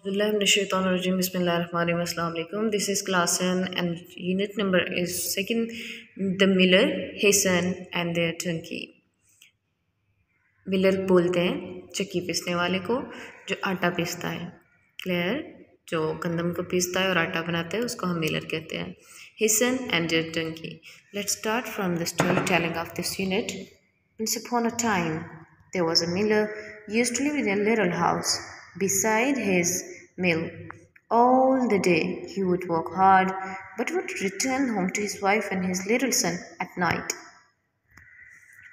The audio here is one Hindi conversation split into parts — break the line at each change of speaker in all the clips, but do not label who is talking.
Bismillahirrahmanirrahim. Assalamu alaikum. This is class 10 and unit number is second. The miller, his son and their donkey. Miller बोलते हैं चक्की पीसने वाले को जो आटा पीसता है। क्लियर? जो गंदम को पीसता है और आटा बनाता है उसको हम मिलर कहते हैं। His son and their donkey. Let's start from the storytelling of this unit. Once upon a time, there was a miller used to live in a little house beside his mill. All the day he would work hard, but would return home to his wife and his little son at night.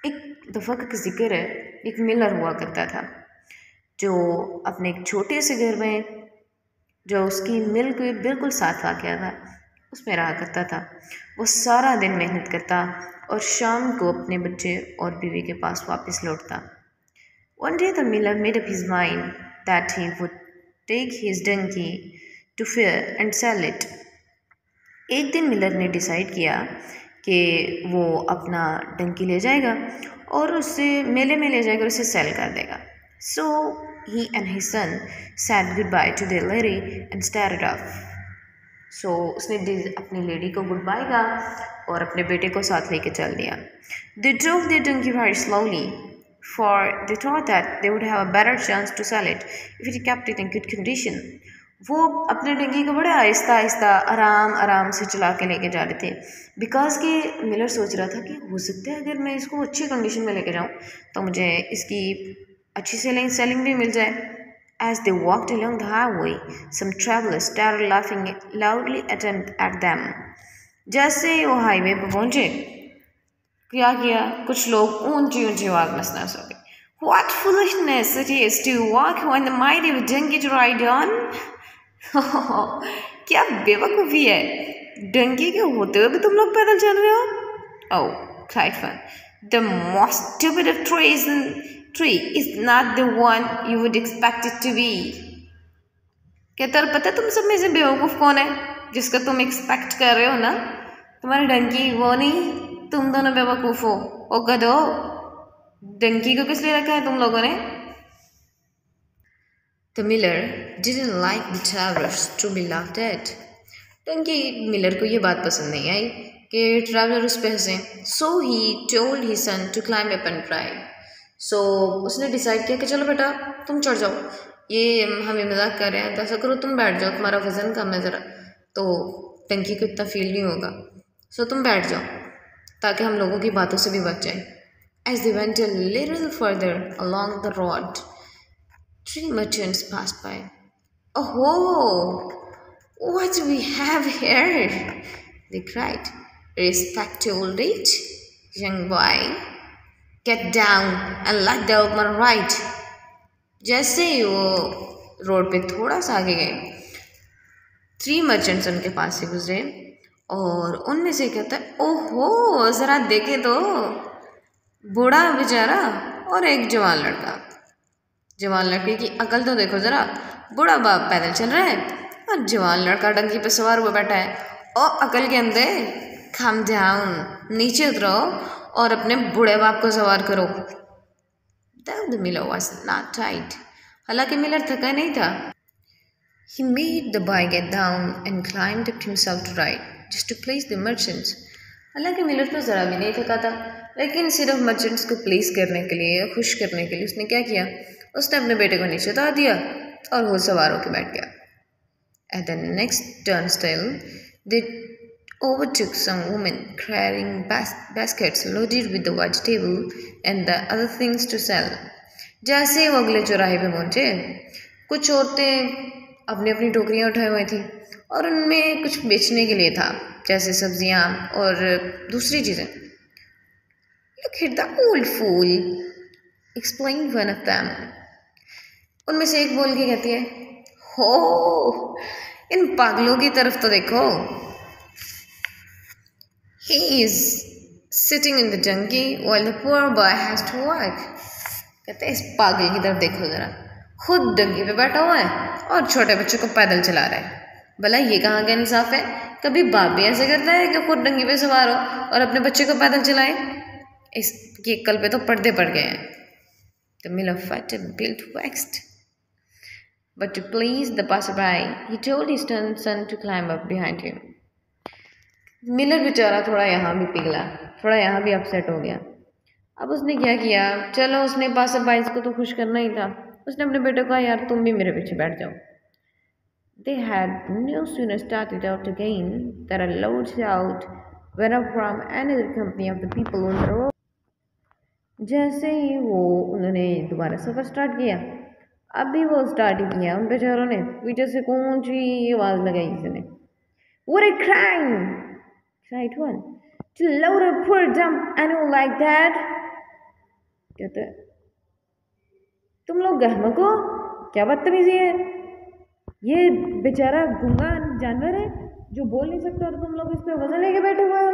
एक दफ़ा का जिक्र है, एक मिलर हुआ करता था जो अपने एक छोटे से घर में जो उसकी मिल के बिल्कुल साथ वाक़या था उसमें रहा करता था। वो सारा दिन मेहनत करता और शाम को अपने बच्चे और बीवी के पास वापस लौटता। One day the miller made up his mind that he would take his donkey to fair and sell it. एक दिन मिलर ने डिसाइड किया कि वो अपना डंकी ले जाएगा और उससे मेले में ले जाकर उसे सेल कर देगा। So he and his son said goodbye to their lady and started off. So उसने अपनी लेडी को गुड बाय कहा और अपने बेटे को साथ लेके चल दिया। They drove their donkey very slowly, for they thought that they would have a better chance to sell it if it kept it in good condition. वो अपने डंकी को बड़े आहिस्ता आहिस्ता आराम से चला के लेके जा रहे थे बिकॉज कि मिलर सोच रहा था कि हो सकता है अगर मैं इसको अच्छी कंडीशन में लेके जाऊँ तो मुझे इसकी अच्छी सेलिंग भी मिल जाए। As they walked along the highway, some travelers started laughing loudly at them. जैसे वो हाईवे पर पहुँचे क्या किया, कुछ लोग ऊंची ऊंची आवाज में हंसना शुरू कर दिया। What foolishness it is to walk on the mighty donkey to ride on. क्या बेवकूफ़ी है, डंकी के होते हुए भी तुम लोग पैदल चल रहे हो। Oh, cried one. The most stupid of tree is not the one you would expect it to be. कहता है पता तुम सब में से बेवकूफ़ कौन है जिसका तुम एक्सपेक्ट कर रहे हो ना, तुम्हारी डंकी वो नहीं, तुम दोनों बेवकूफ़ हो। ओ गधो, डंकी को किस लिए रखा है तुम लोगों ने। The miller didn't like the travelers to be laughed at. Donkey miller को ये बात पसंद नहीं आई कि ट्रैवलर उस पर हंसें। So he told his son to climb up and ride. So उसने डिसाइड किया कि चलो बेटा तुम चढ़ जाओ, ये हमें मजाक कर रहे हैं तो ऐसा करो तुम बैठ जाओ, तुम्हारा वजन कम है ज़रा तो डंकी को इतना फील नहीं होगा। So तुम बैठ जाओ ताकि हम लोगों की बातों से भी बच जाए। As they went a little further along the road, 3 merchants passed by. Oh, what do we have here? They cried. Respectable rich young boy, get down and let the old man ride. जैसे ही वो रोड पे थोड़ा सा आगे गए, 3 मर्चेंट्स उनके पास से गुजरे और उनमें से कहता है ओहो ज़रा देखे तो, बूढ़ा बेचारा और एक जवान लड़का। जवान लड़के की अकल तो देखो ज़रा, बूढ़ा बाप पैदल चल रहा है और जवान लड़का डंकी पे सवार हुआ बैठा है। और अकल के अंदर कम डाउन, नीचे उतरो और अपने बूढ़े बाप को सवार करो। The miller was not tired. हालांकि मिलर थका नहीं था। He made the boy get down and climbed up himself to ride, just to please the merchants. हालांकि मिलर तो ज़रा भी नहीं थका था, लेकिन सिर्फ मर्चेंट्स को प्लीज़ करने के लिए, खुश करने के लिए उसने क्या किया, उसने अपने बेटे को नीचे उतार दिया और वो सवार होकर बैठ गया। At the next turnstile, they overtook some women carrying baskets loaded with the vegetable and the other things to sell. जैसे वो अगले चौराहे पे पहुंचे, कुछ औरतें अपनी अपनी टोकरियां उठाई हुई थी और उनमें कुछ बेचने के लिए था, जैसे सब्जियां और दूसरी चीज़ें। Look at the old fool, explained one of them. उनमें से एक बोल के कहती है, हो इन पागलों की तरफ तो देखो। He is sitting in the donkey while the poor boy has to work. कहते हैं इस पागल की तरफ देखो ज़रा, खुद डंकी पे बैठा हुआ है और छोटे बच्चों को पैदल चला रहा है। भला ये कहाँ का इंसाफ है, कभी बाप भी ऐसे करता है कि खुद डंकी पे सवार हो और अपने बच्चे को पैदल चलाए। इसकी अक्ल पे तो पर्दे पड़ गए हैं। The miller fat and built waxed. But to please the passerby, he told his son to climb up behind him. Miller बेचारा थोड़ा यहाँ भी पिघला, थोड़ा यहाँ भी अपसेट हो गया। अब उसने क्या किया, चलो उसने पासरबाइज को तो खुश करना ही था। उसने अपने बेटे को कहा, यार तुम भी मेरे पीछे बैठ जाओ। They had no sooner started out again that a loud shout went up from another company of the people on the road. जैसे ही उन्होंने दोबारा सफ़र स्टार्ट किया, अब भी वो स्टार्ट ही किया, उन बेचारों ने पीछे से ऊंची आवाज़ लगाई किसी ने, What a crime! cried one. To load a poor dumb animal like that. कहते तुम लोग गहमक हो, क्या बदतमीजी है, ये बेचारा गूंगा जानवर है जो बोल नहीं सकता और तुम लोग इस पे वजन लेके बैठे हुए हो।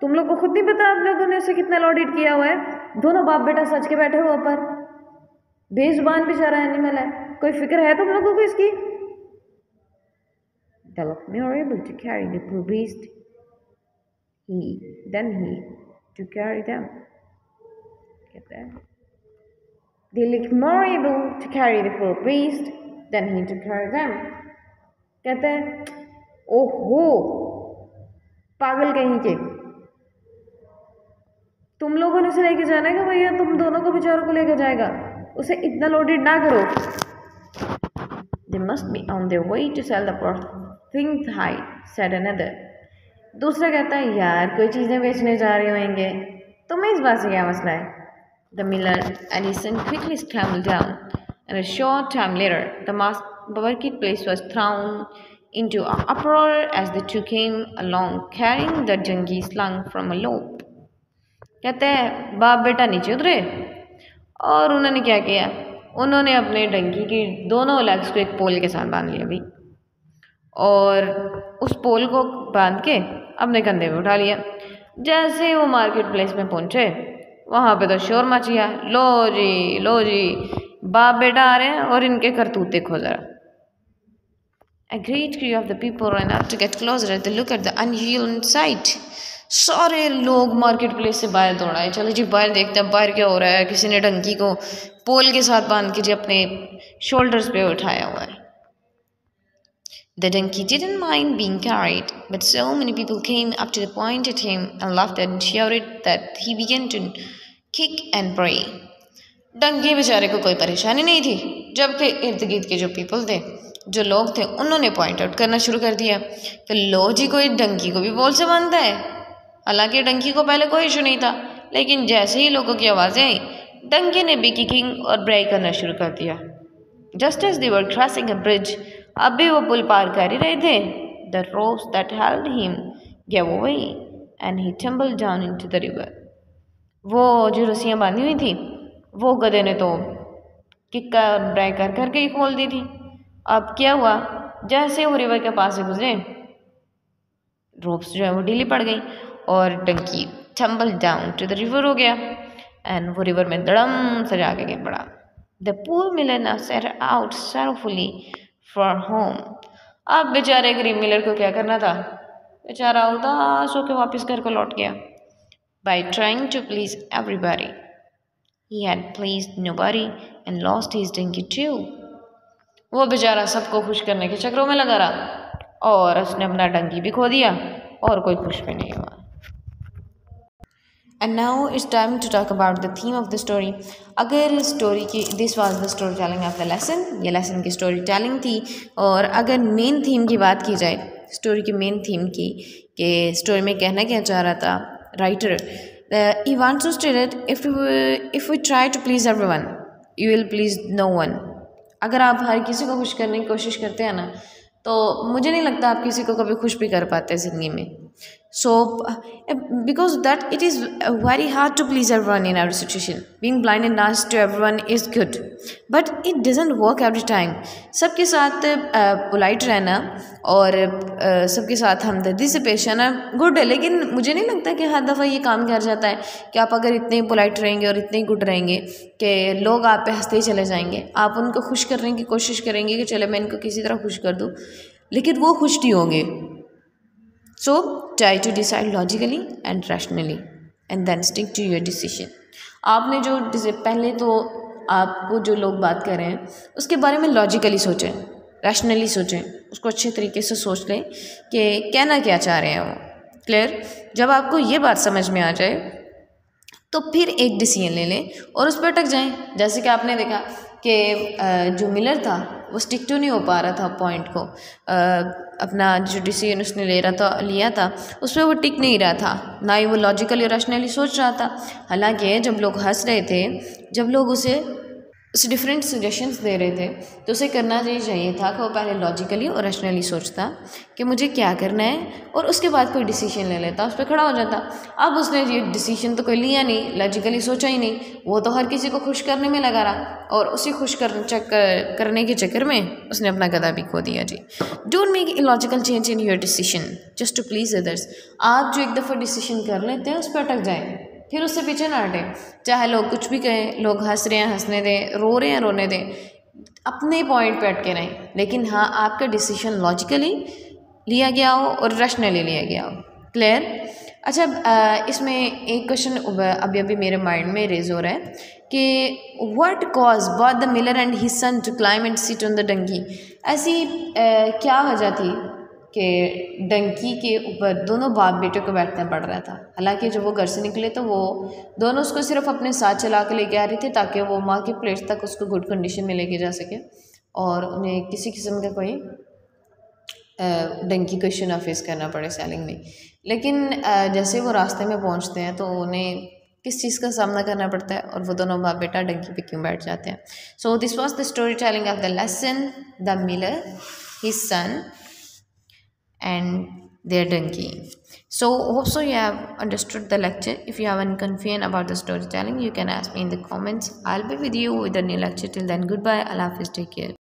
तुम लोग को खुद नहीं पता आप लोगों ने उसे कितना लोडेड किया हुआ है। दोनों बाप बेटा सच के बैठे हो ऊपर, बेजुबान बेचारा एनिमल है, कोई फिक्र है तुम लोगों को इसकी? They looked more able to carry the poor beast than he to carry them. कहते हैं They looked more able to carry the poor beast than he to carry them. कहते हैं ओहो पागल कहीं के, तुम लोगों ने उसे लेके जाना है कि भैया तुम दोनों को बेचारों को लेके जाएगा, उसे इतना लोडेड ना करो। They must be on their way to sell the poor things high, said another. दूसरा कहता है यार कोई चीज़ें बेचने जा रहे होंगे, तुम्हें इस बात से क्या मसला है? The miller and his son quickly scrambled down, and a short time later, the marketplace was thrown into an uproar as the two came along carrying the donkey slung from a loop. कहते हैं बाप बेटा नीचे उतरे और उन्होंने क्या किया, उन्होंने अपने डंकी की दोनों लेग्स को एक पोल के साथ बांध लिया अभी, और उस पोल को बांध के अपने कंधे पे उठा लिया। जैसे वो मार्केट प्लेस में पहुंचे, वहाँ पे तो शोर मच गया, लो जी बाप बेटा आ रहे हैं और इनके करतूत देखो जरा। A great crew of the people ran up to get closer at the look at the unusual sight. सारे लोग मार्केट प्लेस से बाहर दौड़ आए, चलो जी बाहर देखते हैं बाहर क्या हो रहा है। किसी ने डंकी को पोल के साथ बांध के जी अपने शोल्डर्स पे उठाया हुआ है। The donkey didn't mind being carried, but so many people came up to the point at him and laughed and shouted that he began to kick and bray. Dunki बेचारे को कोई परेशानी नहीं थी, जबकि इर्द गिर्द के जो पीपल थे, जो लोग थे, उन्होंने पॉइंट आउट करना शुरू कर दिया कि लो जी कोई डंकी को भी पोल से बांधता है। हालांकि डंकी को पहले कोई इशू नहीं था, लेकिन जैसे ही लोगों की आवाज़ें आई, डंकी ने भी किकिंग और ब्रे करना शुरू कर दिया। Just as they were crossing a bridge, अब भी वो पुल पार कर ही रहे थे, the ropes that held him gave way and he tumbled down into the river. वो जो रस्सियाँ बांधी हुई थी, वो गधे ने तो किक का ब्रेक कर करके ही खोल दी थी। अब क्या हुआ, जैसे वो रिवर के पास से गुजरे, रोप्स जो है वो ढीली पड़ गई और donkey tumble down to the river हो गया, एंड वो रिवर में धड़म से जाके गिर पड़ा। The poor Miller now set out sorrowfully for home. अब बेचारे गरीब मिलर को क्या करना था, बेचारा उदास होकर वापस घर को लौट गया। By trying to please everybody, he had pleased nobody and lost his donkey too. वो बेचारा सबको खुश करने के चक्रों में लगा रहा और उसने अपना डंकी भी खो दिया और कोई खुश भी नहीं हुआ। And now it's time to talk about the theme of the story. अगर स्टोरी की this was the storytelling of the lesson, ये लेसन की स्टोरी टेलिंग थी। और अगर मेन थीम की बात की जाए, स्टोरी की मेन थीम की, कि स्टोरी में कहना क्या चाह रहा था writer, he wants to state that if we try to please everyone, you will please no one. अगर आप हर किसी को खुश करने की कोशिश करते हैं ना, तो मुझे नहीं लगता आप किसी को कभी खुश भी कर पाते ज़िंदगी में। So because that it is very hard to please everyone in every situation. Being blind and nice to everyone is good, but it doesn't work every time. सबके साथ पोलाइट रहना और सबके साथ हमदर्दी से पेश आना गुड है, लेकिन मुझे नहीं लगता कि हर दफ़ा ये काम कर जाता है कि आप अगर इतने पोलाइट रहेंगे और इतने गुड रहेंगे कि लोग आप पे हंसते ही चले जाएंगे। आप उनको खुश करने की कोशिश करेंगे कि चले मैं इनको किसी तरह खुश कर दूँ, लेकिन वो खुश नहीं होंगे। So try to decide logically and rationally and then stick to your decision. आपने जो पहले तो आपको जो लोग बात कर रहे हैं उसके बारे में लॉजिकली सोचें, रैशनली सोचें, उसको अच्छे तरीके से सोच लें कि कहना क्या चाह रहे हैं वो। क्लियर? जब आपको ये बात समझ में आ जाए तो फिर एक डिसीजन ले लें और उस पर अटक जाएं। जैसे कि आपने देखा कि जो मिलर था वो स्टिक टू नहीं हो पा रहा था पॉइंट को, अपना जो डिसीजन उसने लिया था उस पर वो टिक नहीं रहा था, ना ही वो लॉजिकली और रैशनली सोच रहा था। हालांकि जब लोग हंस रहे थे, जब लोग उसे डिफरेंट सजेशंस दे रहे थे, तो उसे करना चाहिए था कि वो पहले लॉजिकली और रैशनली सोचता कि मुझे क्या करना है और उसके बाद कोई डिसीजन ले लेता, उस पर खड़ा हो जाता। अब उसने ये डिसीजन तो कोई लिया नहीं, लॉजिकली सोचा ही नहीं, वो तो हर किसी को खुश करने में लगा रहा और उसी खुश करने के चक्कर में उसने अपना गधा भी खो दिया जी। Don't make illogical change in your decision just to please others. आप जो एक दफ़ा डिसीजन कर लेते हैं उस पर अटक जाए, फिर उससे पीछे ना हटे। चाहे लोग कुछ भी कहें, लोग हंस रहे हैं हंसने दें, रो रहे हैं रोने दें, अपने पॉइंट पे अटके रहें, लेकिन हाँ आपका डिसीजन लॉजिकली लिया गया हो और रैशनली लिया गया हो। क्लियर? अच्छा, इसमें एक क्वेश्चन अभी अभी मेरे माइंड में रेज हो रहा है कि what cause both the miller and his son to climb and sit on the donkey. ऐसी क्या वजह थी कि डंकी के ऊपर दोनों बाप बेटे को बैठना पड़ रहा था। हालांकि जब वो घर से निकले तो वो दोनों उसको सिर्फ अपने साथ चला के लेके आ रहे थे ताकि वो माँ के प्लेस तक उसको गुड कंडीशन में लेके जा सके और उन्हें किसी किस्म का कोई डंकी को इशू ना फेस करना पड़े सेलिंग में। लेकिन जैसे वो रास्ते में पहुँचते हैं तो उन्हें किस चीज़ का सामना करना पड़ता है और वो दोनों बाप बेटा डंकी पे क्यों बैठ जाते हैं। So this was the story telling of the lesson, the Miller, his son and their donkey. So hope so you have understood the lecture. If you have any confusion about the storytelling, you can ask me in the comments. I'll be with you with a new lecture. Till then, goodbye. Allah Hafiz. Take care.